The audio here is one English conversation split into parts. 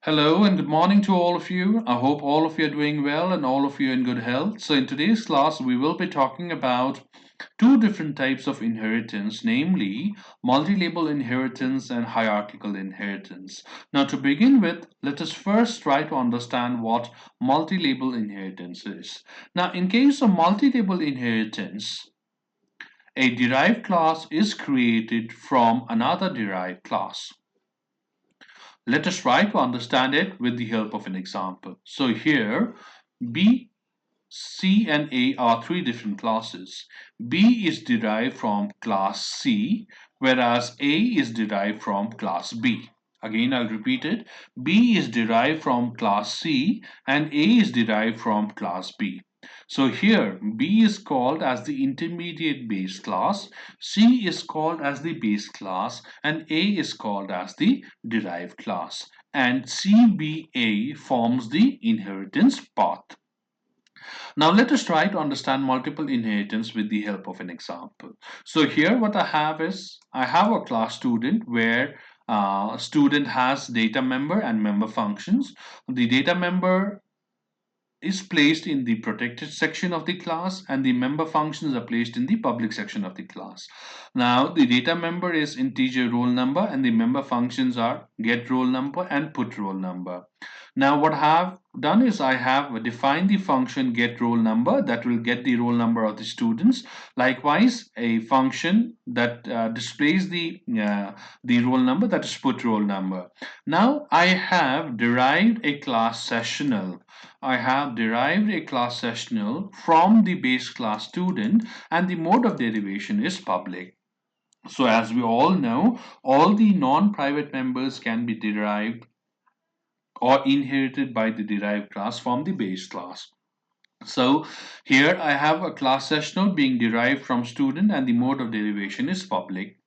Hello and good morning to all of you. I hope all of you are doing well and all of you are in good health. So, in today's class, we will be talking about two different types of inheritance, namely multi-label inheritance and hierarchical inheritance. Now, to begin with, let us first try to understand what multi-label inheritance is. Now, in case of multi-label inheritance, a derived class is created from another derived class. Let us try to understand it with the help of an example. So here, B, C, and A are three different classes. B is derived from class C, whereas A is derived from class B. Again, I'll repeat it. B is derived from class C and A is derived from class B. So here B is called as the intermediate base class, C is called as the base class, and A is called as the derived class. And CBA forms the inheritance path. Now let us try to understand multiple inheritance with the help of an example. So here what I have is I have a class student where student has data member and member functions. The data member is placed in the protected section of the class and the member functions are placed in the public section of the class. Now the data member is integer roll number and the member functions are get roll number and put roll number. Now what I have done is I have defined the function get roll number that will get the roll number of the students. Likewise, a function that displays the roll number, that is put roll number. Now I have derived a class sessional. I have derived a class sessional from the base class student and the mode of derivation is public. So as we all know, all the non-private members can be derived or inherited by the derived class from the base class. So here I have a class sessional being derived from student and the mode of derivation is public.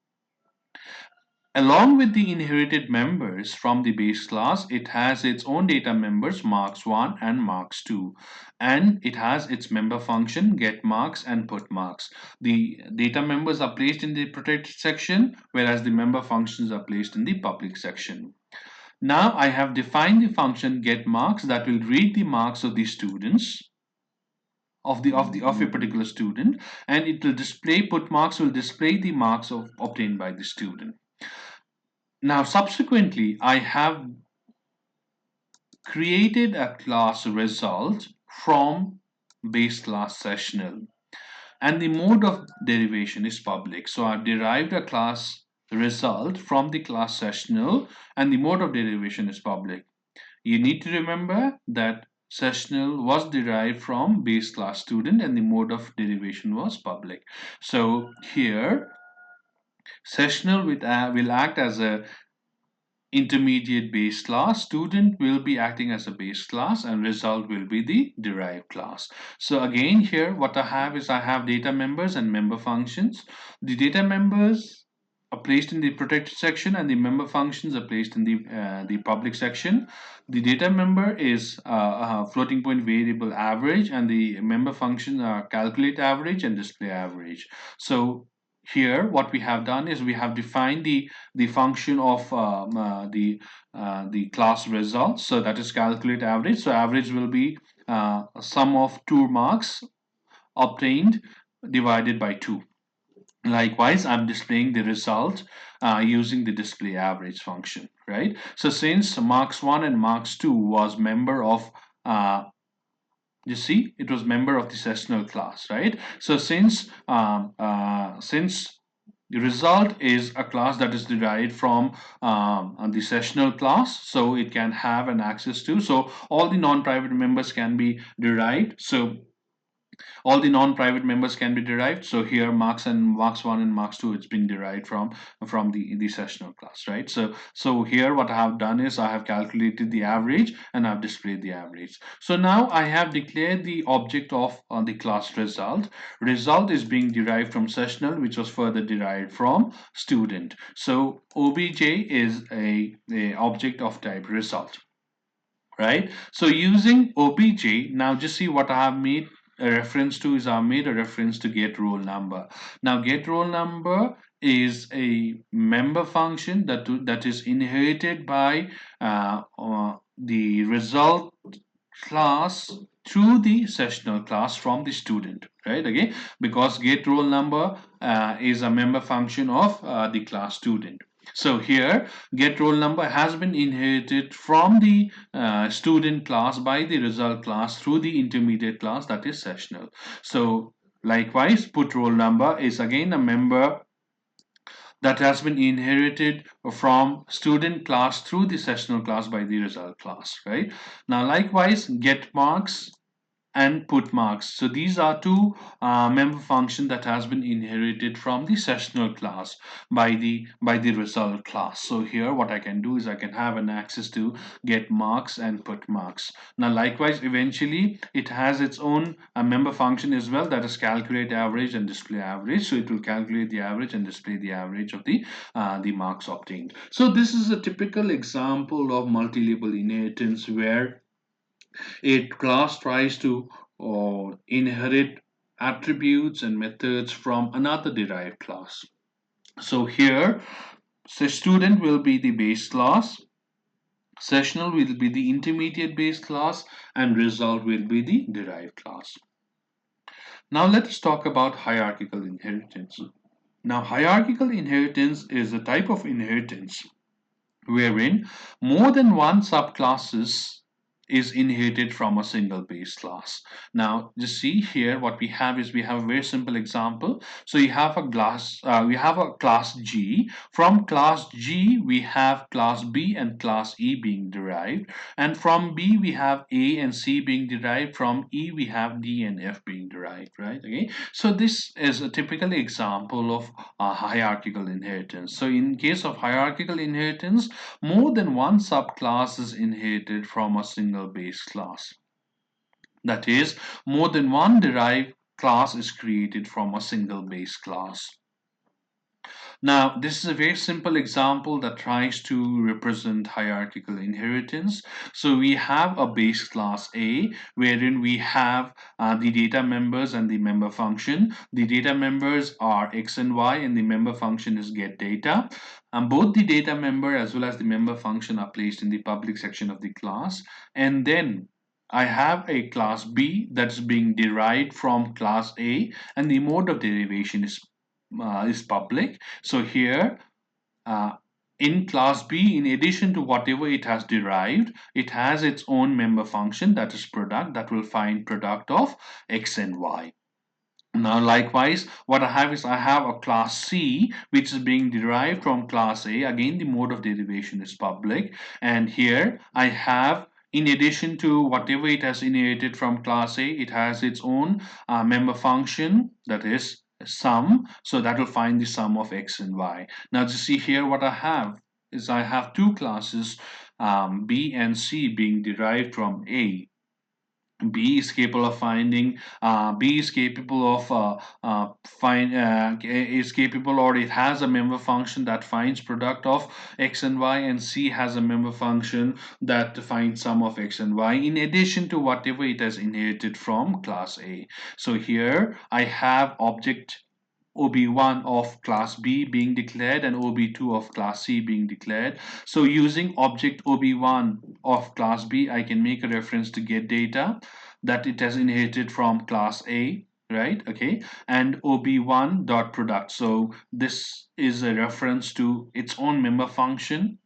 Along with the inherited members from the base class, it has its own data members marks1 and marks2, and it has its member function get marks and put marks. The data members are placed in the protected section, whereas the member functions are placed in the public section. Now I have defined the function get marks that will read the marks of the students of a particular student, and it will display put marks will display the marks obtained by the student. Now subsequently I have created a class result from base class sessional and the mode of derivation is public. So I've derived a class result from the class sessional and the mode of derivation is public. You need to remember that sessional was derived from base class student and the mode of derivation was public. So here sessional will act as a intermediate base class, student will be acting as a base class, and result will be the derived class. So again here what I have is I have data members and member functions. The data members are placed in the protected section and the member functions are placed in the public section. The data member is a floating point variable average and the member functions are calculate average and display average. So here what we have done is we have defined the function of the class results, so that is calculate average. So average will be sum of two marks obtained divided by 2. Likewise, I'm displaying the result using the display average function, right? So since marks1 and marks2 was member of you see it was member of the sessional class, right? So since the result is a class that is derived from the sessional class, so it can have an access to, so all the non-private members can be derived. So all the non-private members can be derived. So here marks and marks1 and marks2, it's been derived from the sessional class, right? So here what I have done is I have calculated the average and I've displayed the average. So now I have declared the object of the class result. Result is being derived from sessional, which was further derived from student. So obj is a object of type result, right? So using obj, now just see what I have made a reference to is I made a reference to get roll number. Now get roll number is a member function that is inherited by the result class through the sessional class from the student, right? Okay, because get roll number is a member function of the class student. So here get roll number has been inherited from the student class by the result class through the intermediate class, that is sessional. So likewise put roll number is again a member that has been inherited from student class through the sessional class by the result class, right? Now likewise get marks and put marks. So these are two member function that has been inherited from the sessional class by the result class. So here what I can do is I can have an access to get marks and put marks. Now likewise eventually it has its own member function as well, that is calculate average and display average. So it will calculate the average and display the average of the marks obtained. So this is a typical example of multi-label inheritance where a class tries to inherit attributes and methods from another derived class. So here, so student will be the base class, sessional will be the intermediate base class, and result will be the derived class. Now let us talk about hierarchical inheritance. Now hierarchical inheritance is a type of inheritance wherein more than one subclasses is inherited from a single base class. Now, just see here what we have is we have a very simple example. So you have we have a class G. From class G, we have class B and class E being derived, and from B we have A and C being derived. From E we have D and F being derived. Right? Okay. So this is a typical example of hierarchical inheritance. So in case of hierarchical inheritance, more than one subclass is inherited from a single base class. That is, more than one derived class is created from a single base class. Now, this is a very simple example that tries to represent hierarchical inheritance. So we have a base class A, wherein we have the data members and the member function. The data members are X and Y, and the member function is get data. And both the data member as well as the member function are placed in the public section of the class. And then I have a class B that's being derived from class A, and the mode of derivation is public. So here uh, in class B, in addition to whatever it has derived, it has its own member function, that is product, that will find product of X and Y. Now likewise what I have is I have a class C which is being derived from class A. Again the mode of derivation is public, and here I have, in addition to whatever it has inherited from class A, it has its own member function, that is sum. So that will find the sum of X and Y. Now to see here what I have is I have two classes, B and C, being derived from A. B is capable of finding. B is capable of is capable, or it has a member function that finds product of X and Y, and C has a member function that finds sum of X and Y. In addition to whatever it has inherited from class A. So here I have object OB1 of class B being declared and OB2 of class C being declared. So using object OB1 of class B, I can make a reference to get data that it has inherited from class A, right? Okay, and OB1 dot product. So this is a reference to its own member function,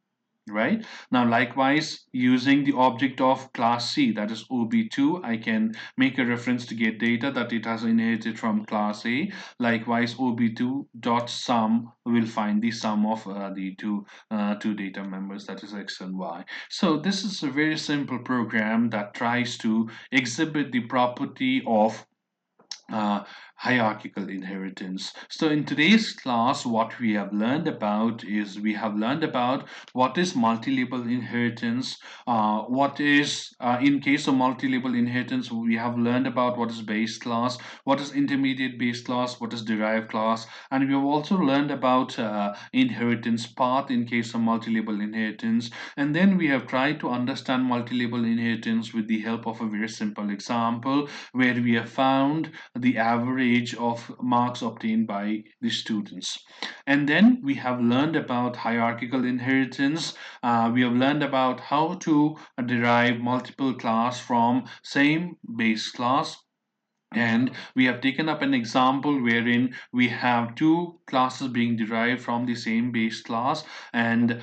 right? Now likewise using the object of class C, that is OB2, I can make a reference to get data that it has inherited from class A. Likewise OB2 dot sum will find the sum of the two data members, that is X and Y. So this is a very simple program that tries to exhibit the property of uh, hierarchical inheritance. So in today's class, what we have learned about is we have learned about what is multi-label inheritance, what is, in case of multi-label inheritance, we have learned about what is base class, what is intermediate base class, what is derived class, and we have also learned about inheritance path in case of multi-label inheritance. And then we have tried to understand multi-label inheritance with the help of a very simple example where we have found the average average of marks obtained by the students. And then we have learned about hierarchical inheritance. We have learned about how to derive multiple class from same base class, and we have taken up an example wherein we have two classes being derived from the same base class, and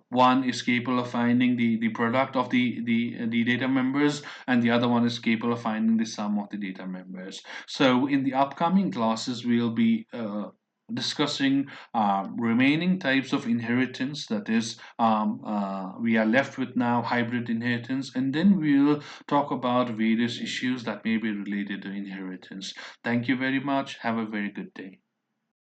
one is capable of finding the product of the data members, and the other one is capable of finding the sum of the data members. So in the upcoming classes, we'll be discussing remaining types of inheritance, that is, we are left with now hybrid inheritance, and then we'll talk about various issues that may be related to inheritance. Thank you very much. Have a very good day.